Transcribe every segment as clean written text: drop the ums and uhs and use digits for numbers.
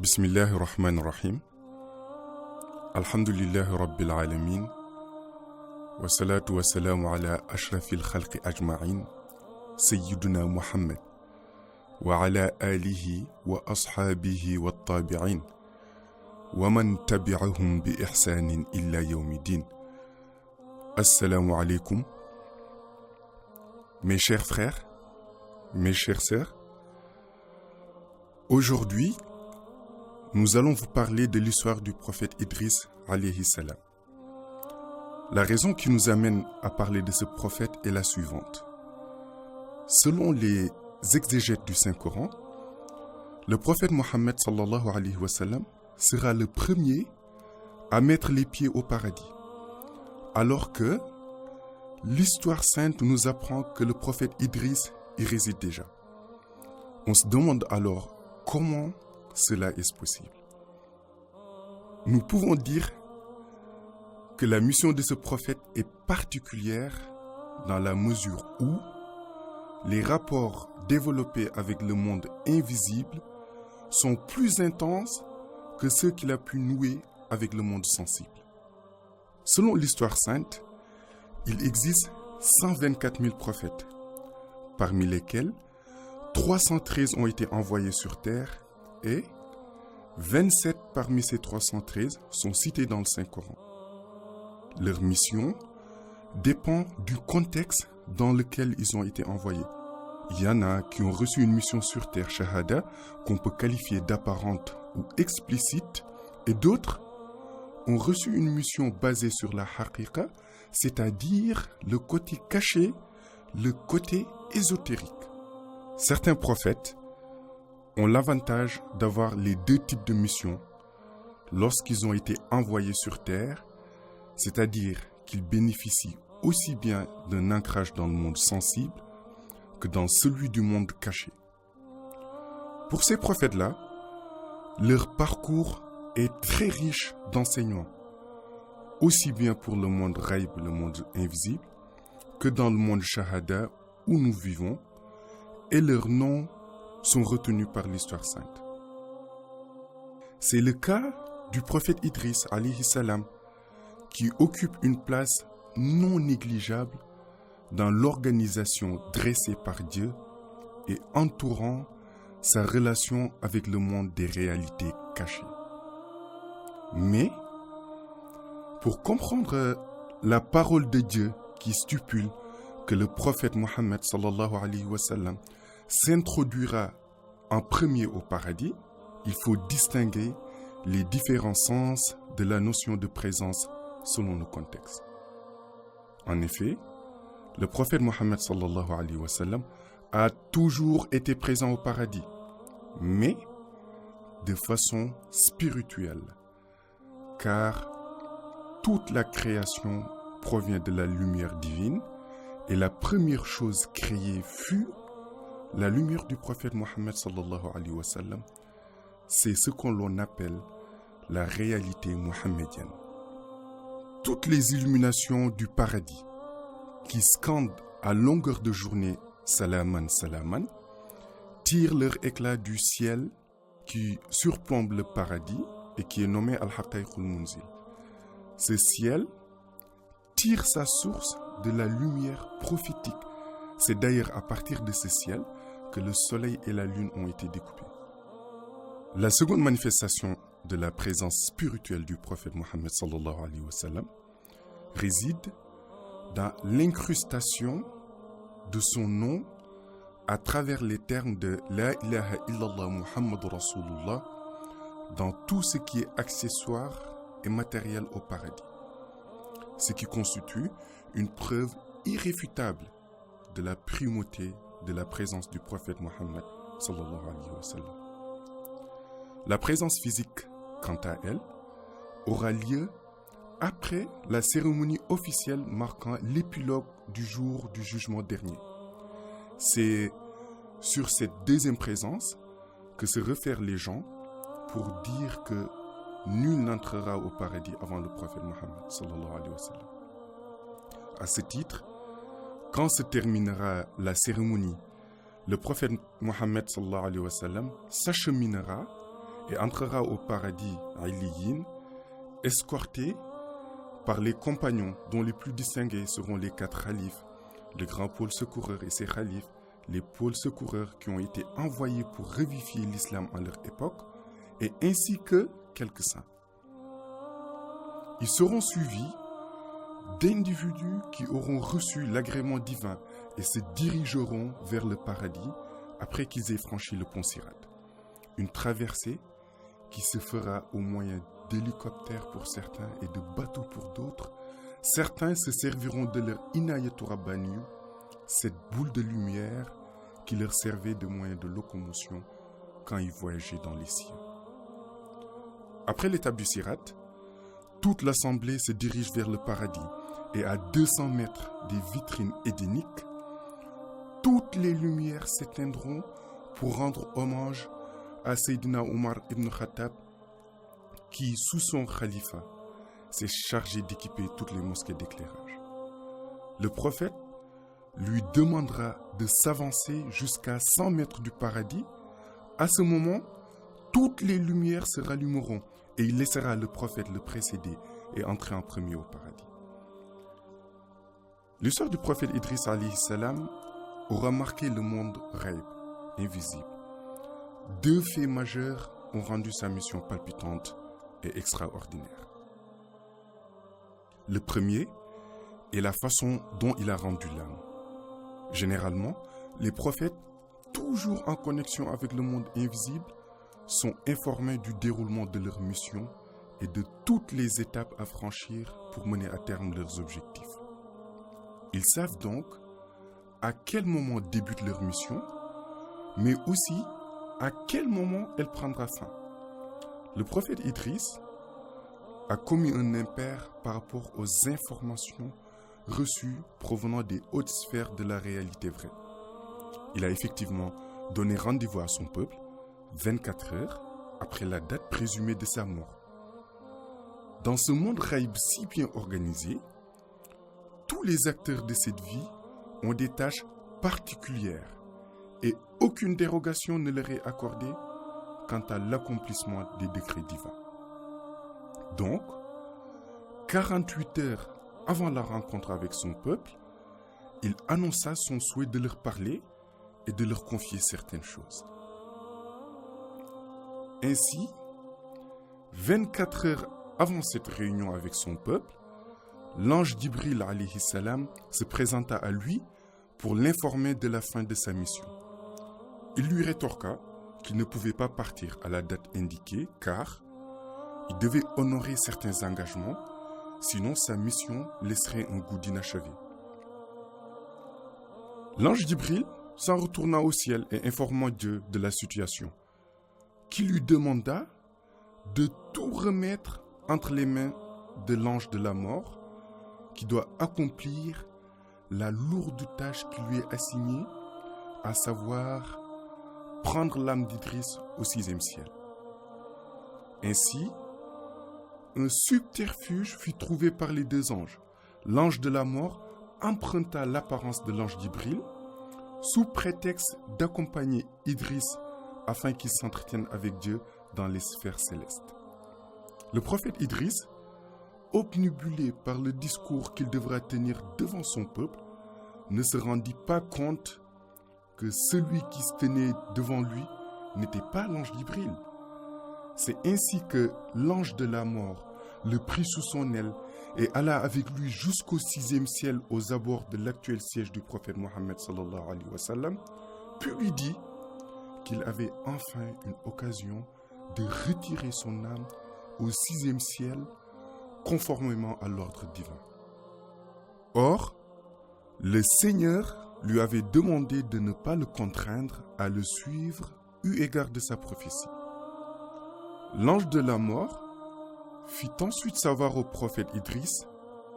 بسم الله الرحمن الرحيم الحمد لله رب العالمين والصلاة والسلام على أشرف الخلق أجمعين سيدنا محمد وعلى آله وأصحابه والتابعين ومن تبعهم بإحسان إلى يوم الدين. Assalamu alaikum. Mes chers frères, mes chères sœurs, aujourd'hui, nous allons vous parler de l'histoire du prophète Idriss alayhi salam. La raison qui nous amène à parler de ce prophète est la suivante. Selon les exégètes du Saint-Coran, le prophète Mohammed sallallahu alayhi wa sallam sera le premier à mettre les pieds au paradis, alors que l'histoire sainte nous apprend que le prophète Idriss y réside déjà. On se demande alors comment cela est possible. Nous pouvons dire que la mission de ce prophète est particulière dans la mesure où les rapports développés avec le monde invisible sont plus intenses que ceux qu'il a pu nouer avec le monde sensible. Selon l'histoire sainte, il existe 124 000 prophètes, parmi lesquels 313 ont été envoyés sur terre et 27 parmi ces 313 sont cités dans le Saint-Coran. Leur mission dépend du contexte dans lequel ils ont été envoyés. Il y en a qui ont reçu une mission sur terre, shahada, qu'on peut qualifier d'apparente ou explicite, et d'autres ont reçu une mission basée sur la haqiqa, c'est-à-dire le côté caché, le côté ésotérique. Certains prophètes ont l'avantage d'avoir les deux types de missions lorsqu'ils ont été envoyés sur terre, c'est-à-dire qu'ils bénéficient aussi bien d'un ancrage dans le monde sensible que dans celui du monde caché. Pour ces prophètes-là, leur parcours est très riche d'enseignements, aussi bien pour le monde ghaib, le monde invisible, que dans le monde shahada où nous vivons, et leurs noms sont retenus par l'histoire sainte. C'est le cas du prophète Idriss alayhi salam, qui occupe une place non négligeable dans l'organisation dressée par Dieu et entourant sa relation avec le monde des réalités cachées. Mais, pour comprendre la parole de Dieu qui stipule que le prophète Mohammed sallallahu alayhi wa sallam s'introduira en premier au paradis, il faut distinguer les différents sens de la notion de présence selon le contexte. En effet, le prophète Mohammed sallallahu alayhi wa sallam a toujours été présent au paradis, mais de façon spirituelle, car toute la création provient de la lumière divine et la première chose créée fut la lumière du prophète Mohammed sallallahu alayhi wa sallam. C'est ce qu'on appelle la réalité mohammedienne. Toutes les illuminations du paradis qui scandent à longueur de journée Salaman Salaman tirent leur éclat du ciel qui surplombe le paradis et qui est nommé Al-Haqaiqul Munzil. Ce ciel tire sa source de la lumière prophétique. C'est d'ailleurs à partir de ce ciel que le soleil et la lune ont été découpés. La seconde manifestation de la présence spirituelle du prophète Mohammed sallallahu alayhi wa sallam réside dans l'incrustation de son nom à travers les termes de La ilaha illallah Muhammad Rasulullah dans tout ce qui est accessoire et matériel au paradis, ce qui constitue une preuve irréfutable de la primauté de la présence du prophète Mohammed sallallahu alayhi wa sallam. La présence physique, quant à elle, aura lieu après la cérémonie officielle marquant l'épilogue du jour du jugement dernier. C'est sur cette deuxième présence que se réfèrent les gens pour dire que nul n'entrera au paradis avant le prophète Mohammed sallallahu alayhi wa sallam. À ce titre, quand se terminera la cérémonie, le prophète Mohammed sallallahu alayhi wa sallam s'acheminera et entrera au paradis Illiyin, escorté par les compagnons dont les plus distingués seront les 4 khalifes, le grand pôle secoureur et ses khalifes, les pôles secoureurs qui ont été envoyés pour revivifier l'islam en leur époque, et ainsi que quelques saints. Ils seront suivis d'individus qui auront reçu l'agrément divin et se dirigeront vers le paradis après qu'ils aient franchi le pont Sirat. Une traversée qui se fera au moyen d'hélicoptères pour certains et de bateaux pour d'autres. Certains se serviront de leur inayatu rabbani, cette boule de lumière qui leur servait de moyen de locomotion quand ils voyageaient dans les cieux. Après l'étape du Sirat, toute l'assemblée se dirige vers le paradis et à 200 mètres des vitrines édéniques, toutes les lumières s'éteindront pour rendre hommage à Sayyidina Omar ibn Khattab qui, sous son khalifa, s'est chargé d'équiper toutes les mosquées d'éclairage. Le prophète lui demandera de s'avancer jusqu'à 100 mètres du paradis. À ce moment, toutes les lumières se rallumeront et il laissera le prophète le précéder et entrer en premier au paradis. L'histoire du prophète Idriss alayhi salam aura marqué le monde ghaib, invisible. 2 faits majeurs ont rendu sa mission palpitante et extraordinaire. Le premier est la façon dont il a rendu l'âme. Généralement, les prophètes, toujours en connexion avec le monde invisible, sont informés du déroulement de leur mission et de toutes les étapes à franchir pour mener à terme leurs objectifs. Ils savent donc à quel moment débute leur mission, mais aussi à quel moment elle prendra fin. Le prophète Idriss a commis un impair par rapport aux informations reçues provenant des hautes sphères de la réalité vraie. Il a effectivement donné rendez-vous à son peuple 24 heures après la date présumée de sa mort. Dans ce monde ghaib si bien organisé, tous les acteurs de cette vie ont des tâches particulières et aucune dérogation ne leur est accordée quant à l'accomplissement des décrets divins. Donc, 48 heures avant la rencontre avec son peuple, il annonça son souhait de leur parler et de leur confier certaines choses. Ainsi, 24 heures avant cette réunion avec son peuple, l'ange Jibril alayhi salam se présenta à lui pour l'informer de la fin de sa mission. Il lui rétorqua qu'il ne pouvait pas partir à la date indiquée car il devait honorer certains engagements, sinon sa mission laisserait un goût d'inachevé. L'ange Jibril s'en retourna au ciel et informa Dieu de la situation, qui lui demanda de tout remettre entre les mains de l'ange de la mort, qui doit accomplir la lourde tâche qui lui est assignée, à savoir prendre l'âme d'Idriss au 6e ciel. Ainsi, un subterfuge fut trouvé par les 2 anges. L'ange de la mort emprunta l'apparence de l'ange Jibril sous prétexte d'accompagner Idriss afin qu'il s'entretienne avec Dieu dans les sphères célestes. Le prophète Idriss, obnubilé par le discours qu'il devra tenir devant son peuple, ne se rendit pas compte que celui qui se tenait devant lui n'était pas l'ange Jibril. C'est ainsi que l'ange de la mort le prit sous son aile et alla avec lui jusqu'au 6e ciel aux abords de l'actuel siège du prophète Mohammed sallallahu alayhi wa sallam, puis lui dit qu'il avait enfin une occasion de retirer son âme au 6e ciel conformément à l'ordre divin. Or, le Seigneur lui avait demandé de ne pas le contraindre à le suivre eu égard de sa prophétie. L'ange de la mort fit ensuite savoir au prophète Idriss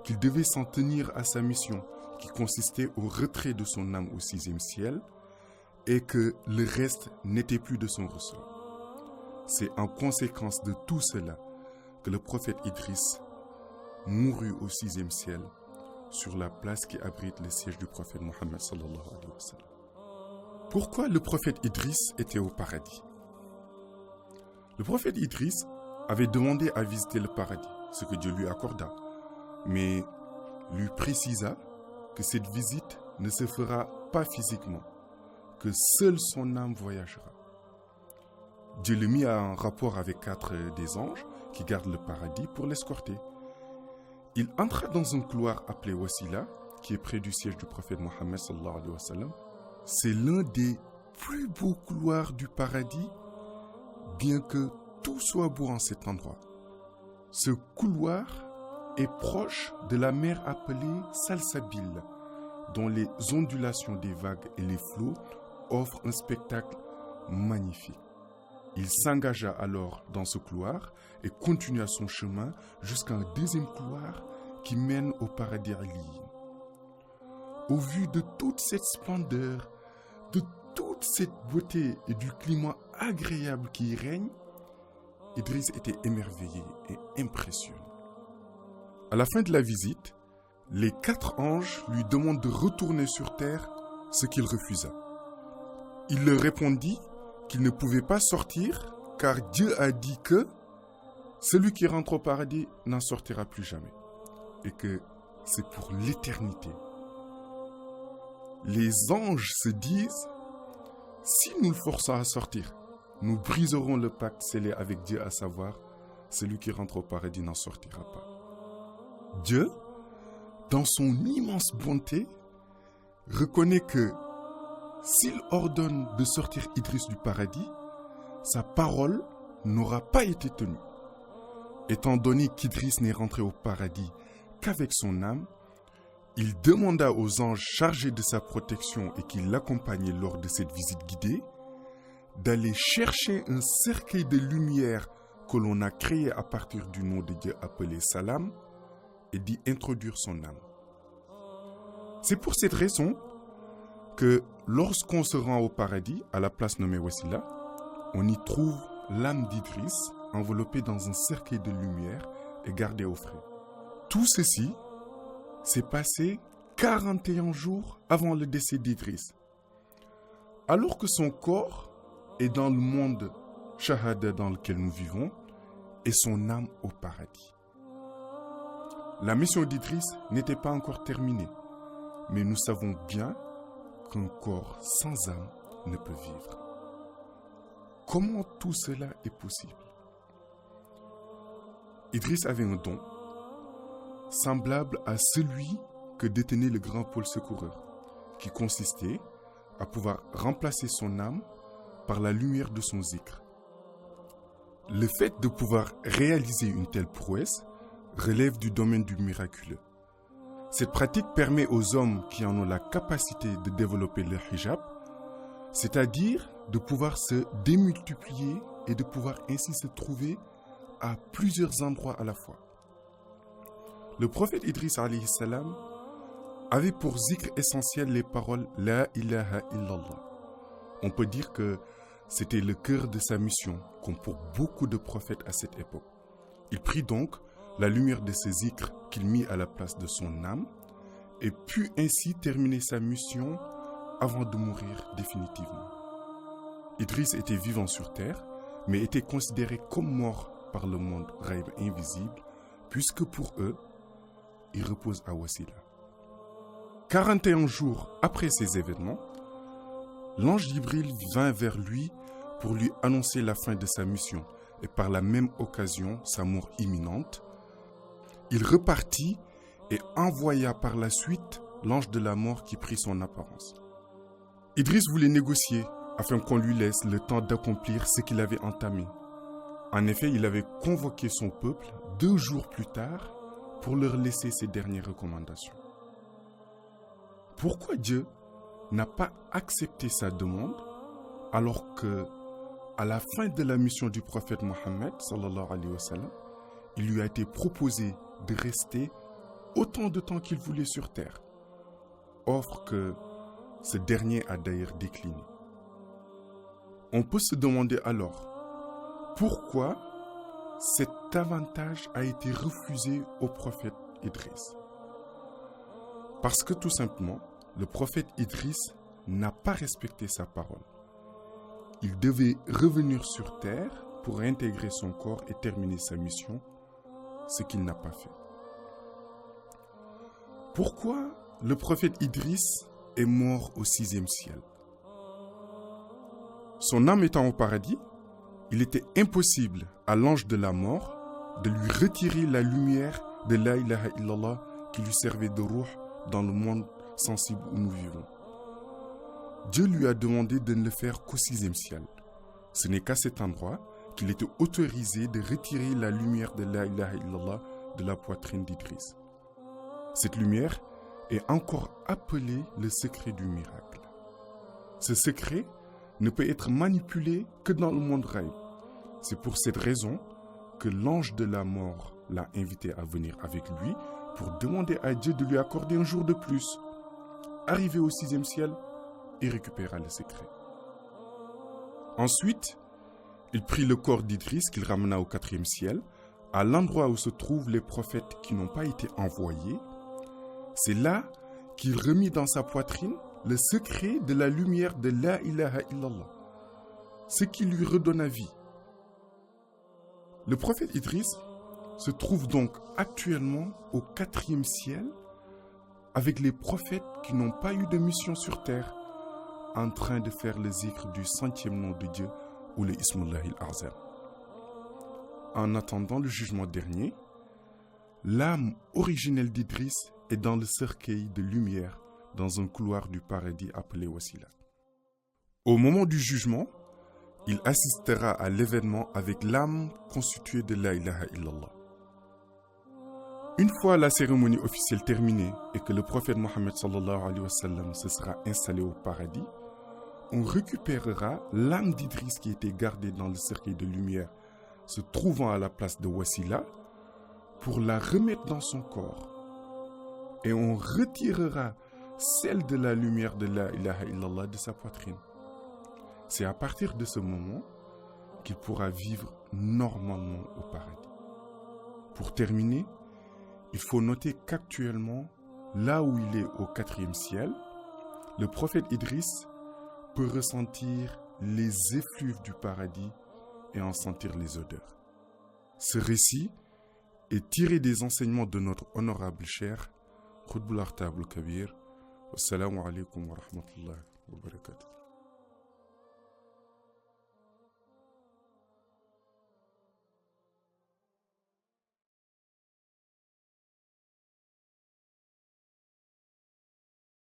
qu'il devait s'en tenir à sa mission qui consistait au retrait de son âme au 6e ciel et que le reste n'était plus de son ressort. C'est en conséquence de tout cela que le prophète Idriss mourut au 6e ciel sur la place qui abrite le siège du prophète Mohammed sallallahu alayhi wa sallam. Pourquoi le prophète Idriss était au paradis? Le prophète Idriss avait demandé à visiter le paradis, ce que Dieu lui accorda, mais lui précisa que cette visite ne se fera pas physiquement, que seule son âme voyagera. Dieu le mit en rapport avec 4 des anges qui gardent le paradis pour l'escorter. Il entra dans un couloir appelé Wasila, qui est près du siège du prophète Mohammed sallallahu alayhi wa sallam. C'est l'un des plus beaux couloirs du paradis, bien que tout soit beau en cet endroit. Ce couloir est proche de la mer appelée Salsabil, dont les ondulations des vagues et les flots offrent un spectacle magnifique. Il s'engagea alors dans ce couloir et continua son chemin jusqu'à un deuxième couloir qui mène au paradis aliyin. Au vu de toute cette splendeur, de toute cette beauté et du climat agréable qui y règne, Idriss était émerveillé et impressionné. À la fin de la visite, les 4 anges lui demandent de retourner sur terre, ce qu'il refusa. Il leur répondit qu'il ne pouvait pas sortir car Dieu a dit que celui qui rentre au paradis n'en sortira plus jamais et que c'est pour l'éternité. Les anges se disent, si nous le forçons à sortir, nous briserons le pacte scellé avec Dieu, à savoir, celui qui rentre au paradis n'en sortira pas. Dieu, dans son immense bonté, reconnaît que s'il ordonne de sortir Idriss du paradis, sa parole n'aura pas été tenue. Étant donné qu'Idriss n'est rentré au paradis qu'avec son âme, il demanda aux anges chargés de sa protection et qui l'accompagnaient lors de cette visite guidée d'aller chercher un cercueil de lumière que l'on a créé à partir du nom de Dieu appelé Salam et d'y introduire son âme. C'est pour cette raison que lorsqu'on se rend au paradis, à la place nommée Wasila, on y trouve l'âme d'Idriss enveloppée dans un cercueil de lumière et gardée au frais. Tout ceci s'est passé 41 jours avant le décès d'Idriss. Alors que son corps est dans le monde Shahada dans lequel nous vivons et son âme au paradis. La mission d'Idriss n'était pas encore terminée, mais nous savons bien qu'un corps sans âme ne peut vivre. Comment tout cela est possible? Idriss avait un don semblable à celui que détenait le grand pôle secoureur, qui consistait à pouvoir remplacer son âme par la lumière de son zikr. Le fait de pouvoir réaliser une telle prouesse relève du domaine du miraculeux. Cette pratique permet aux hommes qui en ont la capacité de développer le hijab, c'est-à-dire de pouvoir se démultiplier et de pouvoir ainsi se trouver à plusieurs endroits à la fois. Le prophète Idriss alayhi salam avait pour zikr essentiel les paroles « La ilaha illallah ». On peut dire que c'était le cœur de sa mission, comme pour beaucoup de prophètes à cette époque. Il prit donc la lumière de ce zikr qu'il mit à la place de son âme et put ainsi terminer sa mission avant de mourir définitivement. Idriss était vivant sur terre, mais était considéré comme mort par le monde ghaib invisible, puisque pour eux, il repose à Wasila. 41 jours après ces événements, l'ange Jibril vint vers lui pour lui annoncer la fin de sa mission et par la même occasion sa mort imminente. Il repartit et envoya par la suite l'ange de la mort qui prit son apparence. Idriss voulait négocier afin qu'on lui laisse le temps d'accomplir ce qu'il avait entamé. En effet, il avait convoqué son peuple 2 jours plus tard pour leur laisser ses dernières recommandations. Pourquoi Dieu n'a pas accepté sa demande alors que, à la fin de la mission du prophète Mohammed sallallahu alayhi wa sallam, il lui a été proposé de rester autant de temps qu'il voulait sur terre, offre que ce dernier a d'ailleurs décliné. On peut se demander alors pourquoi cet avantage a été refusé au prophète Idriss. Parce que tout simplement, le prophète Idriss n'a pas respecté sa parole. Il devait revenir sur terre pour réintégrer son corps et terminer sa mission, ce qu'il n'a pas fait. Pourquoi le prophète Idriss est mort au 6e ciel? Son âme étant au paradis, il était impossible à l'ange de la mort de lui retirer la lumière de la ilaha illallah qui lui servait de ruh dans le monde sensible où nous vivons. Dieu lui a demandé de ne le faire qu'au 6e ciel. Ce n'est qu'à cet endroit qu'il était autorisé de retirer la lumière de la ilaha illallah de la poitrine d'Idriss. Cette lumière est encore appelée le secret du miracle. Ce secret ne peut être manipulé que dans le monde ghaib. C'est pour cette raison que l'ange de la mort l'a invité à venir avec lui pour demander à Dieu de lui accorder un jour de plus. Arrivé au 6e ciel, il récupéra le secret. Ensuite, il prit le corps d'Idriss qu'il ramena au 4e ciel, à l'endroit où se trouvent les prophètes qui n'ont pas été envoyés. C'est là qu'il remit dans sa poitrine le secret de la lumière de la ilaha illallah, ce qui lui redonna vie. Le prophète Idriss se trouve donc actuellement au 4e ciel avec les prophètes qui n'ont pas eu de mission sur terre, en train de faire le zikr du 100e nom de Dieu ou le Ismullah al-Azam. En attendant le jugement dernier, l'âme originelle d'Idriss est dans le cercueil de lumière dans un couloir du paradis appelé Wasila. Au moment du jugement, il assistera à l'événement avec l'âme constituée de la ilaha illallah. Une fois la cérémonie officielle terminée et que le prophète Mohammed sallallahu alayhi wa sallam se sera installé au paradis, on récupérera l'âme d'Idriss qui était gardée dans le cercueil de lumière se trouvant à la place de Wasila pour la remettre dans son corps. Et on retirera celle de la lumière de la ilaha illallah de sa poitrine. C'est à partir de ce moment qu'il pourra vivre normalement au paradis. Pour terminer, il faut noter qu'actuellement, là où il est au 4e ciel, le prophète Idriss peut ressentir les effluves du paradis et en sentir les odeurs. Ce récit est tiré des enseignements de notre honorable cher Qutb al-Aqtab al-Kabir. Wassalamu alaikum wa rahmatullahi wa barakatuh.